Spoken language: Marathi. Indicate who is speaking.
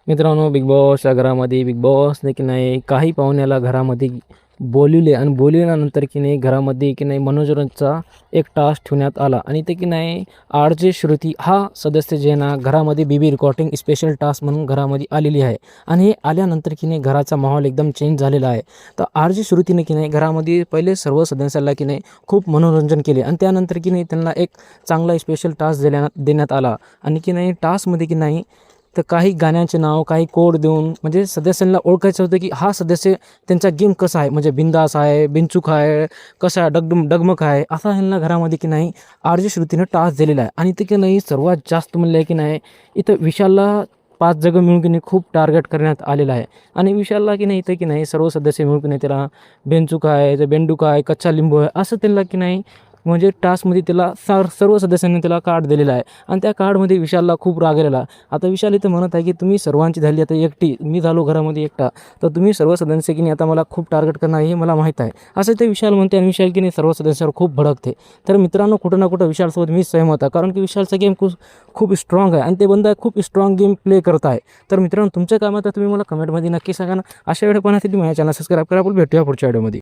Speaker 1: मित्रांनो, बिग बॉस या घरामध्ये बिग बॉसने की नाही काही पाहुण्याला घरामध्ये बोलविले आणि बोलविल्यानंतर की नाही घरामध्ये की नाही मनोरंजनाचा एक टास्क ठेवण्यात आला आणि ते की नाही आर.जे. श्रुती हा सदस्य जे ना घरामध्ये बीबी रिकॉर्डिंग स्पेशल टास्क म्हणून घरामध्ये आलेली आहे. आणि हे आल्यानंतर की नाही घराचा माहोल एकदम चेंज झालेला आहे. तर आर.जे. श्रुतीने की नाही घरामध्ये पहिले सर्व सदस्यांना की नाही खूप मनोरंजन केले आणि त्यानंतर की नाही त्यांना एक चांगला स्पेशल टास्क देण्यात आला आणि की नाही टास्कमध्ये की नाही तर काही गाण्याचे नाव काही कोड देऊन म्हणजे सदस्यांना ओळखायचं होतं की हा सदस्य त्यांचा गेम कसा आहे, म्हणजे बिंदास आहे, बिनचूक आहे, कसा आहे, डगमग आहे, असा ह्यांना घरामध्ये की नाही आर.जे. श्रुतीनं टास्क दिलेला आहे. आणि ते की नाही सर्वात जास्त म्हणलं आहे की नाही इथं विशालला 5 जगं मिळून की नाही खूप टार्गेट करण्यात आलेलं आहे. आणि विशालला की नाही इथं की नाही सर्व सदस्य मिळून की नाही त्याला बेनचूक आहे, ते बेंडूका आहे, कच्चा लिंबू आहे, असं त्यांना की नाही म्हणजे टास्कमध्ये त्याला सर्व सदस्यांनी त्याला कार्ड दिलेला आहे. आणि त्या कार्डमध्ये विशालला खूप राग आलेला. आता विशाल इथं म्हणत आहे की तुम्ही सर्वांची झाली आता एकटी, मी झालो घरामध्ये एकटा, तर तुम्ही सर्व सदस्य की नाही आता मला खूप टार्गेट करणार हे मला माहीत आहे, असं ते विशाल म्हणते. आणि विशाल की नाही सर्व सदस्यांवर खूप भडकते. तर मित्रांनो, कुठं ना कुठं विशालसोबत मी सहमत आहे, कारण की विशालचा गेम खूप स्ट्रॉंग आहे आणि ते बंदा खूप स्ट्रॉंग गेम प्ले करत आहे. तर मित्रांनो, तुमच्या कामात तुम्ही मला कमेंटमध्ये नक्की सांगा ना. अशा व्हिडिओ पाहण्यासाठी माझ्या चॅनल सबस्क्राईब करा. आपण भेटूया पुढच्या व्हिडिओमध्ये.